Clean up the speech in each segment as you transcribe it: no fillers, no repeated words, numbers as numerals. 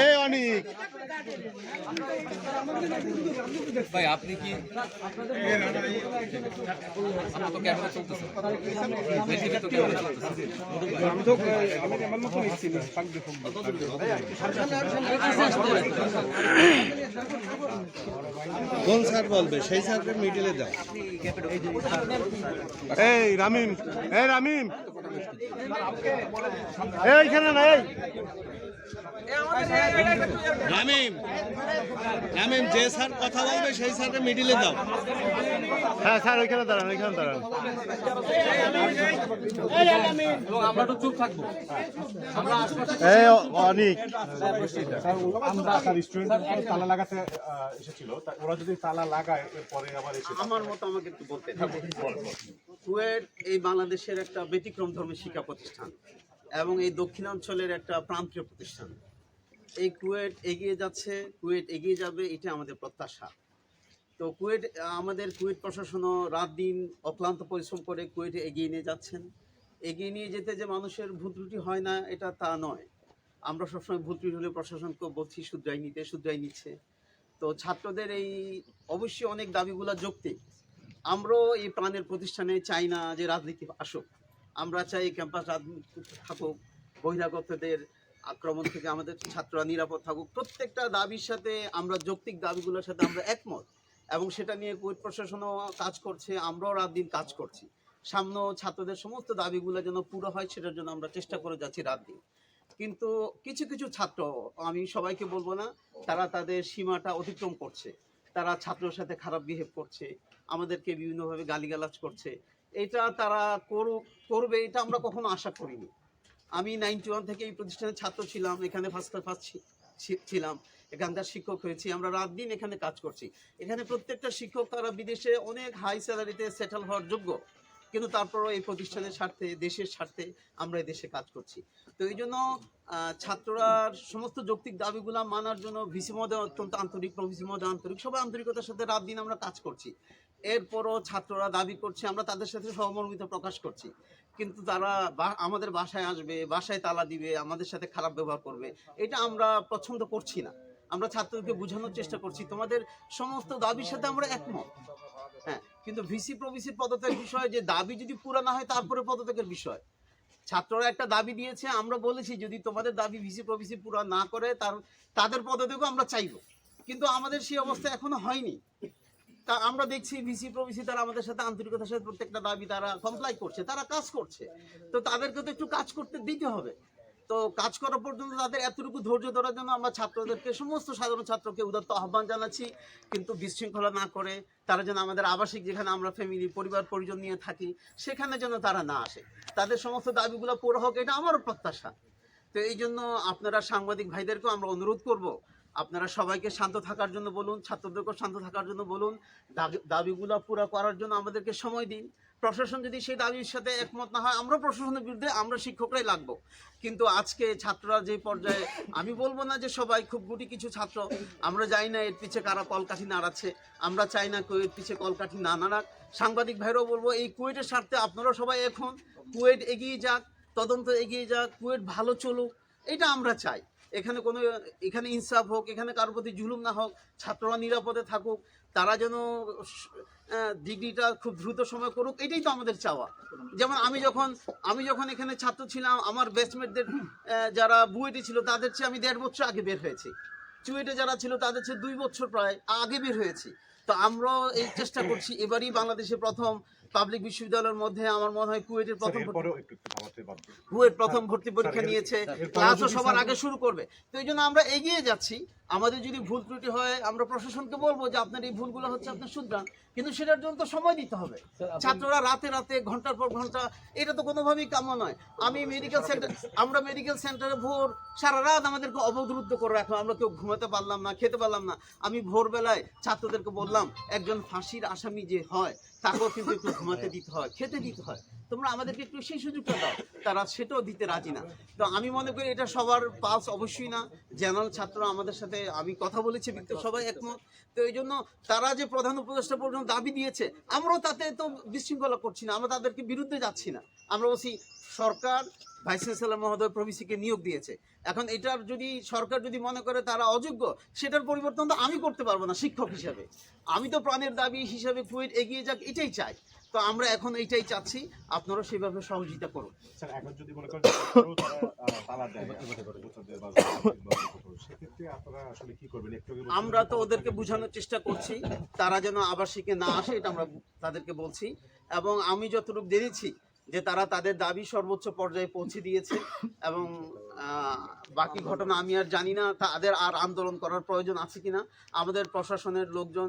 এই অনেক ভাই আপনি কি আমার তো ক্যামেরা চলতেছে তো ক্যামেরা চলতেছে কোন স্যার বলবে সেই স্যারকে মিডিলে দাও। এই রামিম, এই রামিম, এইখানে নাই রামিম, রামিম যে স্যার কথা বলবে সেই স্যারকে মিডিলে দাও। হ্যাঁ স্যার ওইখানে দাঁড়ান, ওইখানে দাঁড়ান। আমরা তো চুপ থাকবো। এই অনেক আমরা স্টুডেন্ট তালা লাগাতে এসেছিল, ওরা যদি তালা লাগায় এরপরে আবার এসে আমার মতো আমাকে একটু বলতে কুয়েট এই বাংলাদেশের একটা ব্যতিক্রম ধর্মের শিক্ষা প্রতিষ্ঠান এবং এই দক্ষিণাঞ্চলের একটা প্রান্তীয় প্রতিষ্ঠান। এই কুয়েট এগিয়ে যাচ্ছে, কুয়েট এগিয়ে যাবে, এটা আমাদের প্রত্যাশা। তো কুয়েট আমাদের কুয়েট প্রশাসনও রাত দিন অক্লান্ত পরিশ্রম করে কুয়েটে এগিয়ে নিয়ে যাচ্ছেন। এগিয়ে নিয়ে যেতে যে মানুষের ভুল ত্রুটি হয় না এটা তা নয়, আমরা সবসময় ভুল ত্রুটি হলে প্রশাসনকে বলছি শুধরাই নিচ্ছে। তো ছাত্রদের এই অবশ্যই অনেক দাবিগুলো যৌক্তিক। আমরাও এই প্রাণের প্রতিষ্ঠানে চাই না যে রাজনীতি আসুক, আমরা চাই ক্যাম্পাস রাজনীতি থাকুক, বহিরাগতদের আক্রমণ থেকে আমাদের ছাত্ররা নিরাপদ থাকুক। প্রত্যেকটা দাবির সাথে আমরা যৌক্তিক দাবিগুলোর সাথে আমরা একমত এবং সেটা নিয়ে কুয়েট প্রশাসনও কাজ করছে, আমরাও রাত দিন কাজ করছি। সামনেও ছাত্রদের সমস্ত দাবিগুলো যেন পুরো হয় সেটার জন্য আমরা চেষ্টা করে যাচ্ছি রাত দিন। কিন্তু কিছু কিছু ছাত্র, আমি সবাইকে বলবো না, তারা তাদের সীমাটা অতিক্রম করছে। তারা ছাত্রের সাথে খারাপ বিহেভ করছে, আমাদেরকে বিভিন্নভাবে গালিগালাজ করছে। এটা তারা করবে এটা আমরা কখনো আশা করিনি। আমি 91 থেকে এই প্রতিষ্ঠানের ছাত্র ছিলাম, এখানে ফার্স্ট ছিলাম, এখানকার শিক্ষক হয়েছি, আমরা রাত দিন এখানে কাজ করছি। এখানে প্রত্যেকটা শিক্ষক তারা বিদেশে অনেক হাই স্যালারিতে সেটেল হওয়ার যোগ্য, কিন্তু তারপরও এই প্রতিষ্ঠানের স্বার্থে, দেশের স্বার্থে আমরা এই দেশে কাজ করছি। তো এই জন্য ছাত্ররা সমস্ত যৌক্তিক দাবিগুলা মানার জন্য ভিসি মহোদয় অত্যন্ত আন্তরিক, প্রভিসি মহোদয় আন্তরিক, সবাই আন্তরিকতার সাথে রাত দিন আমরা কাজ করছি। এরপরও ছাত্ররা দাবি করছে, আমরা তাদের সাথে সহমর্মিতা প্রকাশ করছি, কিন্তু তারা আমাদের বাসায় আসবে, বাসায় তালা দিবে, আমাদের সাথে খারাপ ব্যবহার করবে, এটা আমরা পছন্দ করছি না। আমরা ছাত্রদেরকে বোঝানোর চেষ্টা করছি তোমাদের সমস্ত দাবির সাথে আমরা একমত, হ্যাঁ, কিন্তু ভিসি প্রভিসির পদত্যাগ বিষয়, যে দাবি যদি পুরা না হয় তারপরে পদত্যাগের বিষয়। ছাত্ররা একটা দাবি দিয়েছে, আমরা বলেছি যদি তোমাদের দাবি ভিসি প্রভিসি পুরা না করে তাদের পদত্যাগও আমরা চাইব, কিন্তু আমাদের সেই অবস্থা এখনো হয়নি। তা আমরা দেখছি ভিসি প্রভিসি তারা আমাদের সাথে আন্তরিকতার সাথে প্রত্যেকটা দাবি তারা কমপ্লাই করছে, তারা কাজ করছে। তো তাদেরকে তো একটু কাজ করতে দিতে হবে। তো কাজ করা পর্যন্ত তাদের এতটুকু ধৈর্য ধরার জন্য আমরা ছাত্রদেরকে, সমস্ত সাধারণ ছাত্রকে উদাত্ত আহ্বান জানাচ্ছি, কিন্তু বিশৃঙ্খলা না করে তারা যেন আমাদের আবাসিক, যেখানে আমরা ফ্যামিলি পরিবার পরিজন নিয়ে থাকি, সেখানে যেন তারা না আসে। তাদের সমস্ত দাবিগুলো পুরো হোক, এটা আমারও প্রত্যাশা। তো এই জন্য আপনারা সাংবাদিক ভাইদেরকেও আমরা অনুরোধ করব, আপনারা সবাইকে শান্ত থাকার জন্য বলুন, ছাত্রদেরকেও শান্ত থাকার জন্য বলুন, দাবিগুলো পুরো করার জন্য আমাদেরকে সময় দিন। প্রশাসন যদি সেই দাবির সাথে একমত না হয়, আমরা প্রশাসনের বিরুদ্ধে, আমরা শিক্ষকরাই লাগবো। কিন্তু আজকে ছাত্ররা যে পর্যায়ে, আমি বলবো না যে সবাই, খুব গুটি কিছু ছাত্র, আমরা জানি না এর পিছে কারা কলকাঠি নাড়াচ্ছে, আমরা চাই না কেউ এর পিছে কলকাঠি না নাড়াক। সাংবাদিক ভাইরাও বলবো, এই কুয়েটের স্বার্থে আপনারা সবাই এখন কুয়েট এগিয়ে যাক, তদন্ত এগিয়ে যাক, কুয়েট ভালো চলুক, এটা আমরা চাই। এখানে ইনসাফ হোক, এখানে কারোর প্রতি জুলুম না হোক, ছাত্ররা নিরাপদে থাকুক, তারা যেন ডিগ্রিটা খুব দ্রুত সময় করুক, এটাই তো আমাদের চাওয়া। যেমন আমি যখন এখানে ছাত্র ছিলাম, আমার ব্যাচমেটদের যারা বুয়েটে ছিল তাদের চেয়ে আমি 1.5 বছর আগে বের হয়েছি, চুয়েটে যারা ছিল তাদের চেয়ে 2 বছর প্রায় আগে বের হয়েছি। তো আমরাও এই চেষ্টা করছি। এবারই বাংলাদেশে প্রথম পাবলিক বিশ্ববিদ্যালয়ের মধ্যে আমার মনে হয় কুয়েট প্রথম ভর্তি পরীক্ষা নিয়েছে, ক্লাসও সবার আগে শুরু করবে। তো এই জন্য আমরা এগিয়ে যাচ্ছি। আমাদের যদি ভুল ত্রুটি হয়, আমরা প্রশাসনকে বলবো যে আপনার এই ভুলগুলো হচ্ছে, আপনার শুধরান, কিন্তু সেটার জন্য তো সময় দিতে হবে। ছাত্ররা রাতে রাতে ঘন্টার পর ঘন্টা, এটা তো কোনোভাবেই কাম্য নয়। আমরা মেডিকেল সেন্টারে ভোর সারা রাত আমাদেরকে অবরুদ্ধ করে রাখলাম, আমরা কেউ ঘুমাতে পারলাম না, খেতে পারলাম না। আমি ভোরবেলায় ছাত্রদেরকে বললাম, একজন ফাঁসির আসামি যে হয় তাকেও কিন্তু একটু ঘুমাতে দিতে হয়, খেতে দিতে হয়। তোমরা আমাদেরকে একটু সেই সুযোগটা দাও, তারা সেটাও দিতে রাজি না। তো আমি মনে করি এটা সবার পাস অবশ্যই না। জেনারেল ছাত্ররা আমাদের সাথে আমি কথা বলেছি, সবাই একমত। তো এই জন্য তারা যে প্রধান উপদেষ্টা পর্যন্ত দাবি দিয়েছে, আমরাও তাতে তো বিশৃঙ্খলা করছি না, আমরা তাদেরকে বিরুদ্ধে যাচ্ছি না। আমরা বলছি সরকার ভাইস চ্যান্সেলর মহোদয় প্রভিসিকে নিয়োগ দিয়েছে, এখন এটার যদি সরকার যদি মনে করে তারা অযোগ্য, সেটার পরিবর্তন তো আমি করতে পারবো না শিক্ষক হিসাবে। আমি তো প্রাণের দাবি হিসাবে কুয়েট এগিয়ে যাক এটাই চাই। তো আমরা এখন এইটাই চাচ্ছি, আপনারা সেভাবে সহযোগিতা করুন। স্যার এখন যদি মনে করেন তারপরেও তারা তালা দেয় ভোটারদের বা সেক্ষেত্রে আপনারা আসলে কি করবেন? একটু আগে আমরা তো ওদেরকে বোঝানোর চেষ্টা করছি তারা যেন আবাসিকে না আসে, এটা আমরা তাদেরকে বলছি। এবং আমি যতটুকু জেনেছি যে তারা তাদের দাবি সর্বোচ্চ পর্যায়ে পৌঁছে দিয়েছে, এবং বাকি ঘটনা আমি আর জানি না তাদের আর আন্দোলন করার প্রয়োজন আছে কিনা। আমাদের প্রশাসনের লোকজন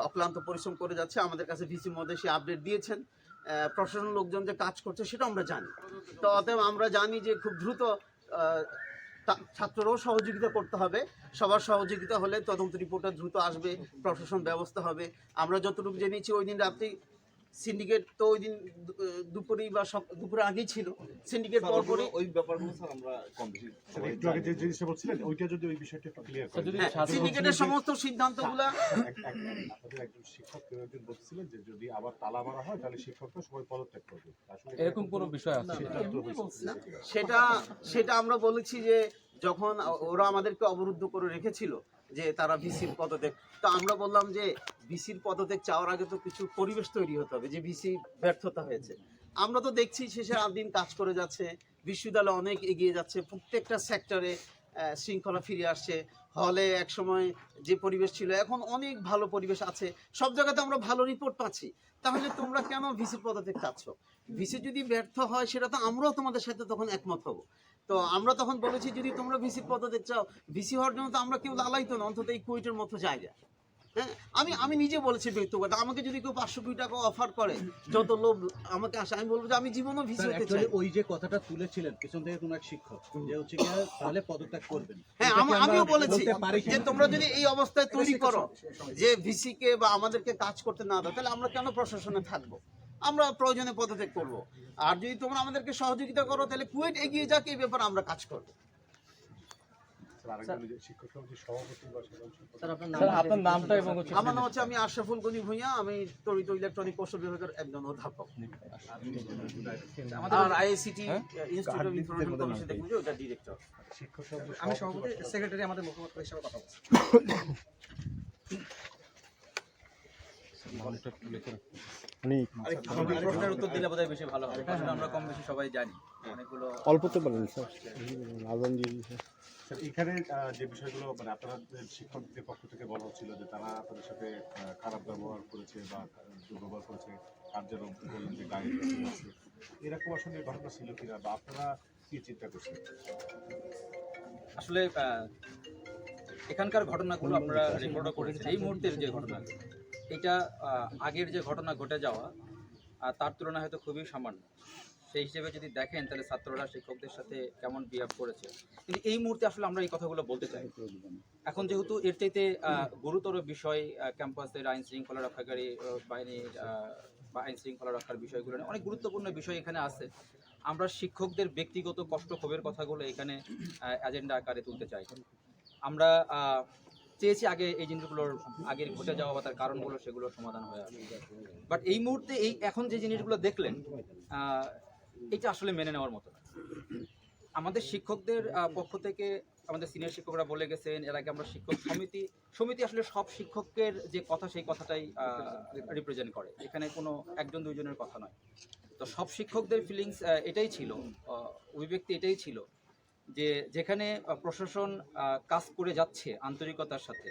অক্লান্ত পরিশ্রম করে যাচ্ছে, আমাদের কাছে ভিসি মধ্যে সে আপডেট দিয়েছেন। প্রশাসনের লোকজন যে কাজ করছে সেটা আমরা জানি। তো অতএব আমরা জানি যে খুব দ্রুত ছাত্ররাও সহযোগিতা করতে হবে। সবার সহযোগিতা হলে তদন্ত রিপোর্টটা দ্রুত আসবে, প্রশাসন ব্যবস্থা হবে। আমরা যতটুকু জেনেছি ওই দিন রাত্রি সিন্ডিকেট তো ওই দিন দুপুরেই বা দুপুরে আগেই ছিল, সিন্ডিকেট পরপরই ওই ব্যাপারগুলো স্যার আমরা কম বেশি একটু আগে যে জিনিসটা বলছিলেন ওইটা যদি ওই বিষয়টা একটু ক্লিয়ার করেন। সিন্ডিকেটের সমস্ত সিদ্ধান্তগুলো আপনাদের একজন শিক্ষক কেউ একজন বলছিলেন যে যদি আবার তালা মারা হয় তাহলে শিক্ষকরা সবাই পদত্যাগ করবে, আসলে এরকম কোনো বিষয় আছে? সেটা আমরা বলেছি যে যখন ওরা আমাদেরকে অবরুদ্ধ করে রেখেছিল যে তারা ভিসির পদত্যাগ, তো আমরা বললাম যে ভিসির পদত্যাগ চাওয়ার আগে তো কিছু পরিবেশ তৈরি হতে হবে, যে ভিসি ব্যর্থতা হয়েছে। আমরা তো দেখছি শেষে দিন কাজ করে যাচ্ছে, বিশ্ববিদ্যালয় অনেক এগিয়ে যাচ্ছে, প্রত্যেকটা সেক্টরে শৃঙ্খলা ফিরে আসছে। হলে একসময় যে পরিবেশ ছিল এখন অনেক ভালো পরিবেশ আছে, সব জায়গাতে আমরা ভালো রিপোর্ট পাচ্ছি। তাহলে তোমরা কেন ভিসির পদত্যাগ চাচ্ছ? ভিসি যদি ব্যর্থ হয় সেটা তো আমরাও তোমাদের সাথে তখন একমত হব। তো আমরা তখন বলেছি যদি তোমরা ভিসির পদত্যাগ চাও, ভিসি হওয়ার জন্য তো আমরা কেউ লালাইত না, অন্তত এই কুয়েটের মতো জায়গা। হ্যাঁ, আমি নিজে বলেছি ব্যক্তিগত, আমাকে যদি কেউ 500 কোটি টাকা অফার করে, যত লোভ আমাকে আসে, আমি বলবো যে আমি জীবনও ভিসি হতে চাই। ওই যে কথাটা তুলেছিলেন পিছন থেকে কোন এক শিক্ষক যে হচ্ছে কি তাহলে পদত্যাগ করবেন। হ্যাঁ, আমিও বলেছি যে তোমরা যদি এই অবস্থায় তৈরি করো যে ভিসি কে বা আমাদেরকে কাজ করতে না দাও, তাহলে আমরা কেন প্রশাসনে থাকবো? আমরা প্রয়োজনে পদত্যাগ করবো। আর যদি তোমরা আমাদেরকে সহযোগিতা করো তাহলে কুয়েট এগিয়ে যাক, এই ব্যাপারে আমরা কাজ করবো। আপনার নামটা এবং আমার নাম হচ্ছে আমি আশরাফুল গনি ভূঁইয়া, আমি তড়িৎ ইলেকট্রনিক কৌশল বিভাগের একজন অধ্যাপক। আর IICT institute of information communication technology ওটা ডিরেক্টর। আমি সভাপতি, সেক্রেটারি আমাদের মুখপাত্র হিসেবে কথা বলছি। প্রশ্নের উত্তর দিলে বোধহয় বেশি ভালো হবে, কারণ আমরা কম বেশি সবাই জানি অনেকগুলো। অল্পতে বলেন স্যার, আজান দিয়ে দিয়েছে। স্যার এখানে যে বিষয়গুলো মানে আপনাদের শিক্ষকদের পক্ষ থেকে বলা হচ্ছিল যে তারা আপনাদের সাথে খারাপ ব্যবহার করেছে বা দুর্ব্যবহার করেছে, আর যেন বললেন যে গায়ে আছে, এরকম আসলে ঘটনা ছিল কিনা বা আপনারা কি চিন্তা করছেন? আসলে এখানকার ঘটনাগুলো আপনারা রেকর্ডও করেছেন। এই মুহূর্তের যে ঘটনা, এটা আগের যে ঘটনা ঘটে যাওয়া তার তুলনায় হয়তো খুবই সামান্য। সেই হিসেবে যদি দেখেন তাহলে ছাত্ররা শিক্ষকদের সাথে কেমন বিহেভ করেছে, কিন্তু এই মুহূর্তে আসলে আমরা এই কথাগুলো বলতে চাই। এখন যেহেতু এর চাইতে গুরুতর বিষয় ক্যাম্পাসের আইন শৃঙ্খলা রক্ষাকারী বাহিনীর বা আইন শৃঙ্খলা রক্ষার বিষয়গুলো অনেক গুরুত্বপূর্ণ বিষয় এখানে আছে। আমরা শিক্ষকদের ব্যক্তিগত কষ্ট ক্ষোভের কথাগুলো এখানে এজেন্ডা আকারে তুলতে চাই। আমরা চেয়েছি আগে এই জিনিসগুলোর আগের ঘটে যাওয়া বা তার কারণগুলো সেগুলো সমাধান হয়ে আসে। বাট এই মুহূর্তে এই এখন যে জিনিসগুলো দেখলেন এটা আসলে মেনে নেওয়ার মতো না। আমাদের শিক্ষকদের পক্ষ থেকে আমাদের সিনিয়র শিক্ষকরা বলে গেছেন, এর আগে আমরা শিক্ষক সমিতি আসলে সব শিক্ষকের যে কথা সেই কথাটাই রিপ্রেজেন্ট করে, এখানে কোনো একজন দুইজনের কথা নয়। তো সব শিক্ষকদের ফিলিংস এটাই ছিল, অভিব্যক্তি এটাই ছিল যে যেখানে প্রশাসন কাজ করে যাচ্ছে আন্তরিকতার সাথে,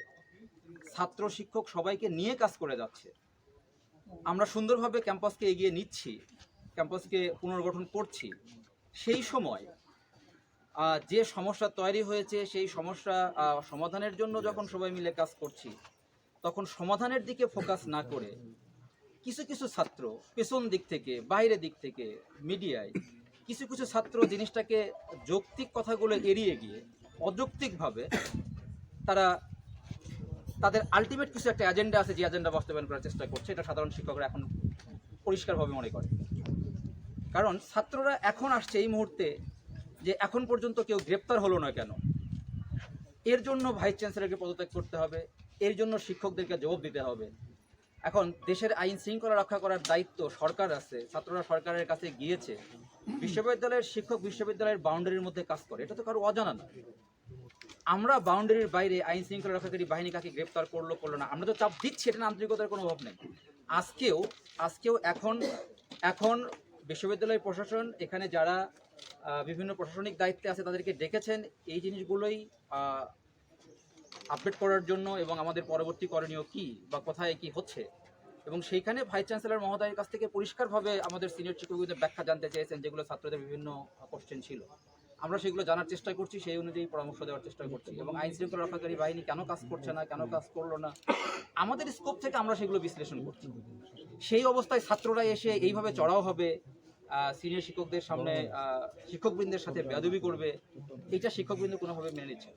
ছাত্র শিক্ষক সবাইকে নিয়ে কাজ করে যাচ্ছে, আমরা সুন্দরভাবে ক্যাম্পাসকে এগিয়ে নিচ্ছি, ক্যাম্পাসকে পুনর্গঠন করছি, সেই সময় যে সমস্যা তৈরি হয়েছে সেই সমস্যা সমাধানের জন্য যখন সবাই মিলে কাজ করছি, তখন সমাধানের দিকে ফোকাস না করে কিছু কিছু ছাত্র পেছন দিক থেকে, বাইরের দিক থেকে, মিডিয়ায় কিছু কিছু ছাত্র জিনিসটাকে যৌক্তিক কথাগুলো এড়িয়ে গিয়ে অযৌক্তিকভাবে তারা তাদের আলটিমেট কিছু একটা এজেন্ডা আছে, যে এজেন্ডা বাস্তবায়ন করার চেষ্টা করছে। এটা সাধারণ শিক্ষকরা এখন পরিষ্কারভাবে মনে করে। কারণ ছাত্ররা এখন আসছে এই মুহূর্তে যে এখন পর্যন্ত কেউ গ্রেপ্তার হলো না কেন, এর জন্য ভাইস চ্যান্সেলরকে পদত্যাগ করতে হবে, এর জন্য শিক্ষকদেরকে জবাব দিতে হবে। এখন দেশের আইন শৃঙ্খলা রক্ষা করার দায়িত্ব সরকার আছে, ছাত্ররা সরকারের কাছে গিয়েছে। বিশ্ববিদ্যালয়ের শিক্ষক বিশ্ববিদ্যালয়ের বাউন্ডারির মধ্যে কাজ করে, এটা তো কারো অজানা না। আমরা বাউন্ডারির বাইরে আইন শৃঙ্খলা রক্ষাকারী বাহিনী কাকে গ্রেপ্তার করলো না, আমরা তো চাপ দিচ্ছি, এটা আন্তরিকতার কোনো অভাব নেই। আজকেও এখন বিশ্ববিদ্যালয় প্রশাসন এখানে যারা বিভিন্ন প্রশাসনিক দায়িত্বে আছে তাদেরকে ডেকেছেন এই জিনিসগুলোই আপডেট করার জন্য, এবং আমাদের পরবর্তী করণীয় কি বা কোথায় কি হচ্ছে। এবং সেইখানে ভাইস চ্যান্সেলর মহোদয়ের কাছ থেকে পরিষ্কারভাবে আমাদের সিনিয়র শিক্ষকদের ব্যাখ্যা জানতে চেয়েছেন, যেগুলো ছাত্রদের বিভিন্ন কোশ্চেন ছিল। আমরা সেগুলো জানার চেষ্টা করছি, সেই অনুযায়ী পরামর্শ দেওয়ার চেষ্টা করছি। এবং আইন শৃঙ্খলা রক্ষাকারী বাহিনী কেন কাজ করছে না, কেন কাজ করলো না, আমাদের স্কোপ থেকে আমরা সেগুলো বিশ্লেষণ করছি। সেই অবস্থায় ছাত্ররা এসে এইভাবে চড়াও হবে, সিনিয়র শিক্ষকদের সামনে শিক্ষকবৃন্দের সাথে বেয়াদবি করবে, এটা শিক্ষকবৃন্দ কোনোভাবে মেনে নিচ্ছে।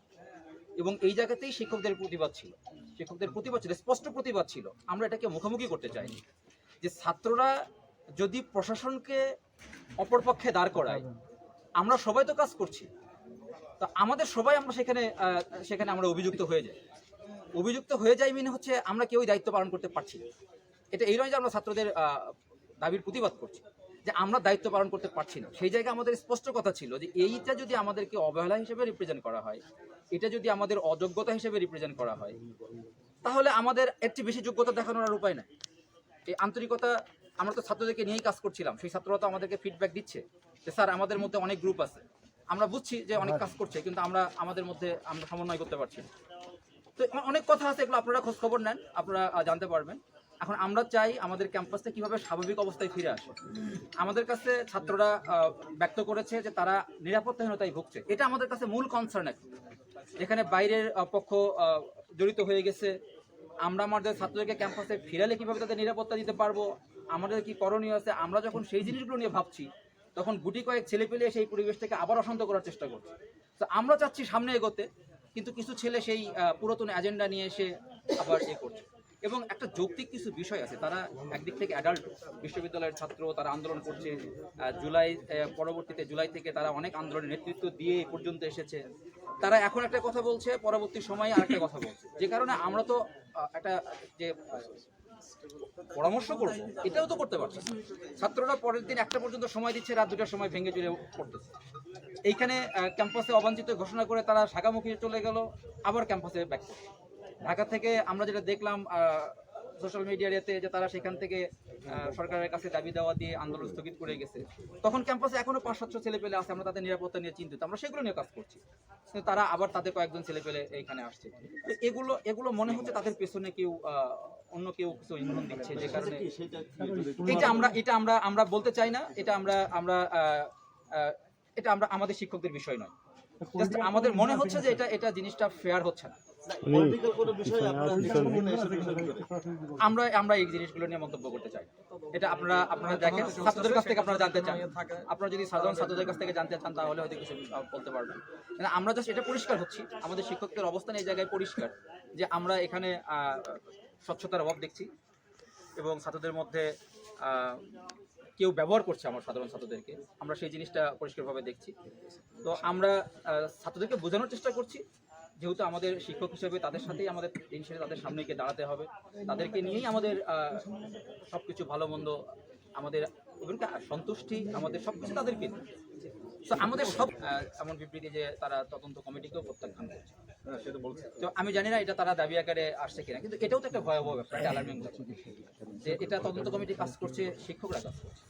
এবং এই জায়গাতেই শিক্ষকদের প্রতিবাদ ছিল, স্পষ্ট প্রতিবাদ ছিল। আমরা এটাকে মুখোমুখি করতে চাইনি যে ছাত্ররা যদি প্রশাসনকে অপরপক্ষে দাঁড় করায়, আমরা সবাই তো কাজ করছি, তা আমাদের সবাই আমরা সেখানে আমরা অভিযুক্ত হয়ে যাই মানে হচ্ছে আমরা কেউই দায়িত্ব পালন করতে পারছি না। এটা এই নয় যে আমরা ছাত্রদের দাবির প্রতিবাদ করছি, যে আমরা দায়িত্ব পালন করতে পারছি না। সেই জায়গায় আমাদের স্পষ্ট কথা ছিল যে এইটা যদি আমাদেরকে অবহেলা হিসেবে রিপ্রেজেন্ট করা হয়, এটা যদি আমাদের অযোগ্যতা হিসেবে রিপ্রেজেন্ট করা হয়, তাহলে আমাদের এর চেয়ে বেশি যোগ্যতা দেখানোর আর উপায় নাই। এই আন্তরিকতা, আমরা তো ছাত্রদেরকে নিয়েই কাজ করছিলাম, সেই ছাত্ররা তো আমাদেরকে ফিডব্যাক দিচ্ছে যে স্যার আমাদের মধ্যে অনেক গ্রুপ আছে, আমরা বুঝছি যে অনেক কাজ করছে, কিন্তু আমাদের মধ্যে আমরা সমন্বয় করতে পারছি না। তো অনেক কথা আছে, এগুলো আপনারা খোঁজ খবর নেন, আপনারা জানতে পারবেন। এখন আমরা চাই আমাদের ক্যাম্পাসটা কিভাবে স্বাভাবিক অবস্থায় ফিরে আসে। আমাদের কাছে ছাত্ররা ব্যক্ত করেছে যে তারা নিরাপত্তাহীনতায় ভুগছে, এটা আমাদের কাছে মূল কনসার্ন। যেখানে বাইরের পক্ষ জড়িত হয়ে গেছে, আমরা আমাদের ছাত্রদেরকে ক্যাম্পাসে ফিরালে কিভাবে তাদের নিরাপত্তা দিতে পারবো, আমাদের কি করণীয় আছে, আমরা যখন সেই জিনিসগুলো নিয়ে ভাবছি, তখন গুটি কয়েক ছেলে পেলে সেই পরিবেশটাকে আবার অশান্ত করার চেষ্টা করছে। তো আমরা চাচ্ছি সামনে এগোতে, কিন্তু কিছু ছেলে সেই পুরাতন এজেন্ডা নিয়ে এসে আবার করছে। এবং একটা যৌক্তিক কিছু বিষয় আছে, তারা একদিক থেকে অ্যাডাল্ট বিশ্ববিদ্যালয়ের ছাত্র, তারা আন্দোলন করছে পরবর্তীতে জুলাই থেকে তারা অনেক আন্দোলনের নেতৃত্ব দিয়ে এই পর্যন্ত এসেছে। তারা এখন একটা কথা বলছে, পরবর্তী সময়ে আরেকটা কথা বলছে, যে কারণে আমরা তো একটা যে পরামর্শ করবো এটাও তো করতে পারছি। ছাত্ররা পরের দিন 1টা পর্যন্ত সময় দিচ্ছে, রাত 2টার সময় ভেঙে চুরে পড়তেছে। এইখানে ক্যাম্পাসে অবাঞ্ছিত ঘোষণা করে তারা ঢাকামুখী চলে গেল, আবার ক্যাম্পাসে ব্যাক করছে। ঢাকা থেকে আমরা যেটা দেখলাম সোশ্যাল মিডিয়াতে, যে তারা সেখান থেকে সরকারের কাছে দাবি দেওয়া দিয়ে আন্দোলন স্থগিত করে গেছে। তখন ক্যাম্পাসে এখনো 500-700 ছেলে পেলে আছে, আমরা তাদের নিরাপত্তা নিয়ে চিন্তিত, আমরা সেগুলো নিয়ে কাজ করছি। কিন্তু তারা আবার তাদের কয়েকজন ছেলে পেলে এইখানে আসছে। এগুলো মনে হচ্ছে তাদের পেছনে অন্য কেউ কিছু ইন্ধন দিচ্ছে, যে কারণে এটা আমরা বলতে চাই না। এটা আমরা আমাদের শিক্ষকদের বিষয় নয়, আমাদের মনে হচ্ছে যে এটা জিনিসটা ফেয়ার হচ্ছে না। আমরা এই জিনিসগুলো নিয়ে মন্তব্য করতে চাই। এটা আপনারা দেখেন, ছাত্রদের কাছ থেকে আপনারা জানতে চান, আপনারা যদি সাধারণ ছাত্রদের কাছ থেকে জানতে চান তাহলে হয়তো কিছু বলতে পারবেন। আমরা জাস্ট এটা পরিষ্কার হচ্ছি, আমাদের শিক্ষকদের অবস্থান এই জায়গায় পরিষ্কার, যে আমরা এখানে স্বচ্ছতার অভাব দেখছি, এবং ছাত্রদের মধ্যে কেউ ব্যবহার করছে আমার সাধারণ ছাত্রদেরকে, আমরা সেই জিনিসটা পরিষ্কারভাবে দেখছি। তো আমরা ছাত্রদেরকে বোঝানোর চেষ্টা করছি, যেহেতু আমাদের শিক্ষক হিসেবে তাদের সাথেই আমাদের দিন শেষে তাদের সামনে গিয়ে দাঁড়াতে হবে, তাদেরকে নিয়েই আমাদের সবকিছু ভালো মন্দ, আমাদের সন্তুষ্টি, আমাদের সবকিছু তাদেরকে নিয়ে। তো আমাদের সব এমন বিবৃতি যে তারা তদন্ত কমিটিকেও প্রত্যাখ্যান করছে, তো আমি জানি না এটা তারা দাবি আকারে আসছে কিনা, কিন্তু এটাও তো একটা ভয়াবহ ব্যাপার, একটা অ্যালার্মিং ব্যাপার, যে এটা তদন্ত কমিটি কাজ করছে, শিক্ষকরা কাজ করছে।